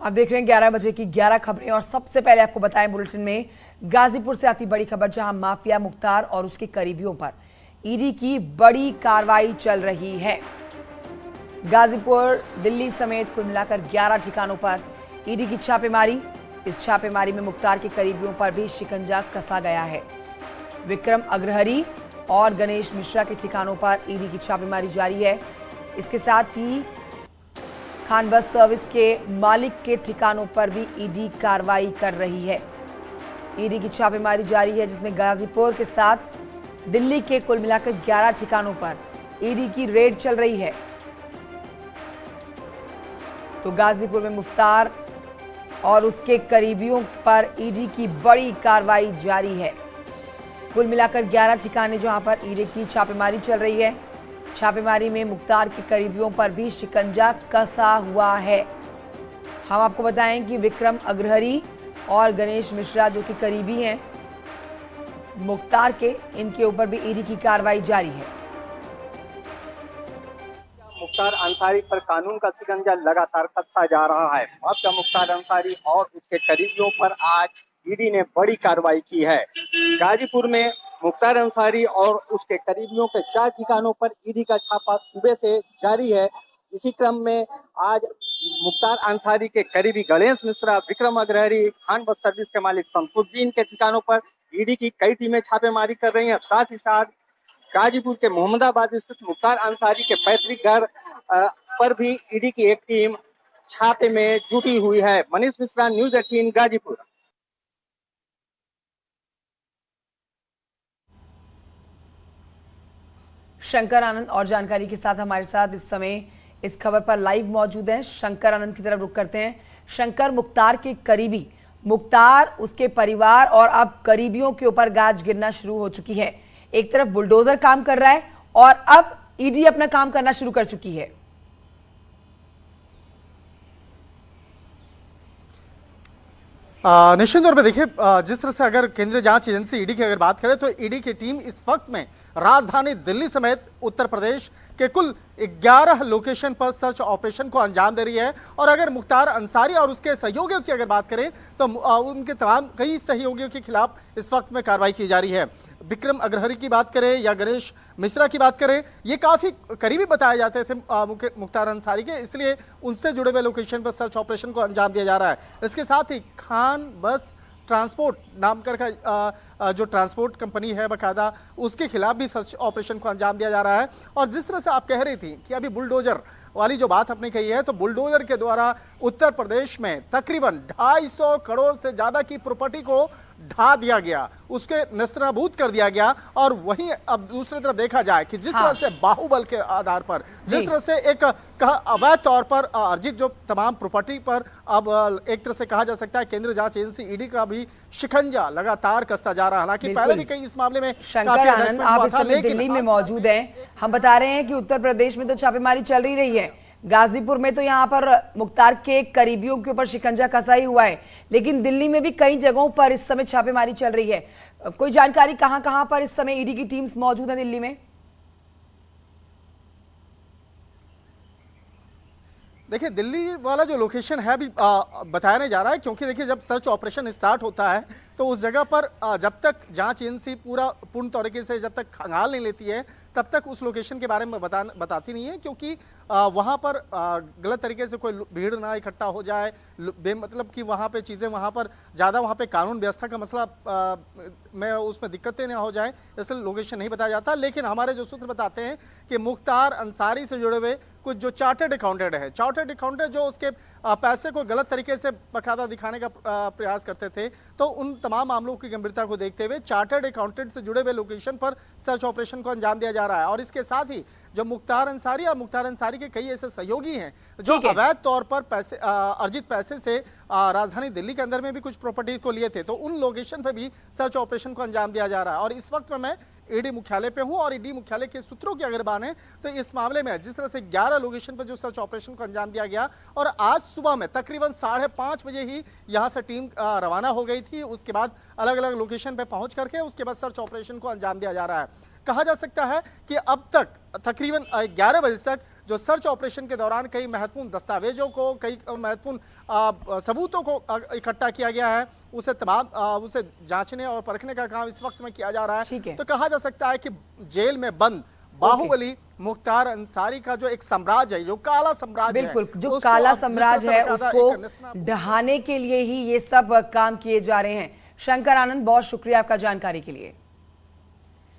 आप देख रहे हैं 11 बजे की 11 खबरें और सबसे पहले आपको बताएं बुलेटिन में गाजीपुर से आती बड़ी खबर, जहां माफिया मुख्तार और उसके करीबियों पर ईडी की बड़ी कार्रवाई चल रही है। गाजीपुर, दिल्ली समेत कुल मिलाकर 11 ठिकानों पर ईडी की छापेमारी। इस छापेमारी में मुख्तार के करीबियों पर भी शिकंजा कसा गया है। विक्रम अग्रहरी और गणेश मिश्रा के ठिकानों पर ईडी की छापेमारी जारी है। इसके साथ ही खान बस सर्विस के मालिक के ठिकानों पर भी ईडी कार्रवाई कर रही है। ईडी की छापेमारी जारी है, जिसमें गाजीपुर के साथ दिल्ली के कुल मिलाकर 11 ठिकानों पर ईडी की रेड चल रही है। तो गाजीपुर में मुख्तार और उसके करीबियों पर ईडी की बड़ी कार्रवाई जारी है। कुल मिलाकर 11 ठिकाने जहां पर ईडी की छापेमारी चल रही है। छापेमारी में मुख्तार के करीबियों पर भी शिकंजा कसा हुआ है। हम आपको बताएं कि विक्रम अग्रहरी और गणेश मिश्रा जो कि करीबी हैं मुख्तार के, इनके ऊपर भी ईडी की कार्रवाई जारी है। मुख्तार अंसारी पर कानून का शिकंजा लगातार कसता जा रहा है। माफिया मुख्तार अंसारी और उसके करीबियों पर आज ईडी ने बड़ी कार्रवाई की है। गाजीपुर में मुख्तार अंसारी और उसके करीबियों के 4 ठिकानों पर ईडी का छापा सुबह से जारी है। इसी क्रम में आज मुख्तार अंसारी के करीबी गणेश मिश्रा, विक्रम अग्रहरी, खान बस सर्विस के मालिक शमसुद्दीन के ठिकानों पर ईडी की कई टीमें छापेमारी कर रही हैं। साथ ही साथ गाजीपुर के मोहम्मदाबाद स्थित मुख्तार अंसारी के पैतृक घर पर भी ईडी की एक टीम छापे में जुटी हुई है। मनीष मिश्रा, न्यूज़ 18 गाजीपुर। शंकर आनंद और जानकारी के साथ हमारे साथ इस समय इस खबर पर लाइव मौजूद हैं। शंकर आनंद की तरफ रुख करते हैं। शंकर, मुख्तार के करीबी, मुख्तार, उसके परिवार और अब करीबियों के ऊपर गाज गिरना शुरू हो चुकी है। एक तरफ बुलडोजर काम कर रहा है और अब ईडी अपना काम करना शुरू कर चुकी है। निश्चित तौर पे देखिए, जिस तरह से अगर केंद्रीय जांच एजेंसी ईडी की अगर बात करें तो ईडी की टीम इस वक्त में राजधानी दिल्ली समेत उत्तर प्रदेश के कुल 11 लोकेशन पर सर्च ऑपरेशन को अंजाम दे रही है। और अगर मुख्तार अंसारी और उसके सहयोगियों की अगर बात करें तो उनके तमाम कई सहयोगियों के खिलाफ इस वक्त में कार्रवाई की जा रही है। विक्रम अग्रहरी की बात करें या गणेश मिश्रा की बात करें, ये काफी करीबी बताए जाते थे मुख्तार अंसारी के, इसलिए उनसे जुड़े हुए लोकेशन पर सर्च ऑपरेशन को अंजाम दिया जा रहा है। इसके साथ ही खान बस ट्रांसपोर्ट नाम कर का जो ट्रांसपोर्ट कंपनी है बकायदा, उसके खिलाफ भी सर्च ऑपरेशन को अंजाम दिया जा रहा है। और जिस तरह से आप कह रही थी कि अभी बुलडोजर वाली जो बात आपने कही है, तो बुलडोजर के द्वारा उत्तर प्रदेश में तकरीबन 250 करोड़ से ज्यादा की प्रॉपर्टी को ढा दिया गया, उसके नस्तनाबूद कर दिया गया। और वहीं अब दूसरी तरफ देखा जाए कि जिस तरह से बाहुबल के आधार पर, जिस तरह से एक अवैध तौर पर अर्जित जो तमाम प्रॉपर्टी पर अब एक तरह से कहा जा सकता है केंद्रीय जांच एजेंसी ईडी का भी शिकंजा लगातार कसता जा रहा है। हालांकि पहले भी कई इस मामले में शंकर आनंद, आप इस समय दिल्ली में मौजूद हैं। हम बता रहे हैं कि उत्तर प्रदेश में तो छापेमारी चल ही रही है, गाजीपुर में तो यहाँ पर मुख्तार के करीबियों के ऊपर शिकंजा कसा ही हुआ है, लेकिन दिल्ली में भी कई जगहों पर इस समय छापेमारी चल रही है। कोई जानकारी कहां कहां पर इस समय ईडी की टीम्स मौजूद है दिल्ली में? देखिए, दिल्ली वाला जो लोकेशन है अभी बताया नहीं जा रहा है, क्योंकि देखिए जब सर्च ऑपरेशन स्टार्ट होता है तो उस जगह पर जब तक जांच एजेंसी पूर्ण तरीके से जब तक खंगाल नहीं लेती है तब तक उस लोकेशन के बारे में बताती नहीं है, क्योंकि वहां पर गलत तरीके से कोई भीड़ ना इकट्ठा हो जाए, बेमतलब कि वहां पे चीज़ें वहां पर ज़्यादा वहां पे कानून व्यवस्था का मसला में उसमें दिक्कतें ना हो जाए, इसलिए लोकेशन नहीं बताया जाता। लेकिन हमारे जो सूत्र बताते हैं कि मुख्तार अंसारी से जुड़े हुए कुछ जो चार्टर्ड अकाउंटेंट है, चार्टर्ड अकाउंटेंट जो उसके पैसे को गलत तरीके से बकायदा दिखाने का प्रयास करते थे, तो उन तमाम मामलों की गंभीरता को देखते हुए चार्टर्ड अकाउंटेंट से जुड़े हुए लोकेशन पर सर्च ऑपरेशन को अंजाम दिया जा रहा है। और इसके साथ ही जो मुख्तार अंसारी और मुख्तार अंसारी के कई ऐसे सहयोगी हैं जो अवैध तौर पर पैसे अर्जित पैसे से राजधानी दिल्ली के अंदर में भी कुछ प्रॉपर्टी को लिए थे, तो उन लोकेशन पर भी सर्च ऑपरेशन को अंजाम दिया जा रहा है। और इस वक्त में मैं ईडी मुख्यालय पे हूं और ईडी मुख्यालय के सूत्रों की अगर माने तो इस मामले में जिस तरह से 11 लोकेशन पर जो सर्च ऑपरेशन को अंजाम दिया गया और आज सुबह में तकरीबन 5:30 बजे ही यहां से टीम रवाना हो गई थी, उसके बाद अलग अलग लोकेशन पे पहुंच करके उसके बाद सर्च ऑपरेशन को अंजाम दिया जा रहा है। कहा जा सकता है कि अब तक तकरीबन 11 बजे तक जो सर्च ऑपरेशन के दौरान कई महत्वपूर्ण दस्तावेजों को, कई महत्वपूर्ण सबूतों को इकट्ठा किया गया है, उसे जांचने और परखने का काम इस वक्त में किया जा रहा है। तो कहा जा सकता है कि जेल में बंद बाहुबली मुख्तार अंसारी का जो एक साम्राज्य है, जो काला साम्राज्य है, बिल्कुल जो काला साम्राज्य है उसको ढहाने के लिए ही ये सब काम किए जा रहे हैं। शंकर आनंद, बहुत शुक्रिया आपका जानकारी के लिए।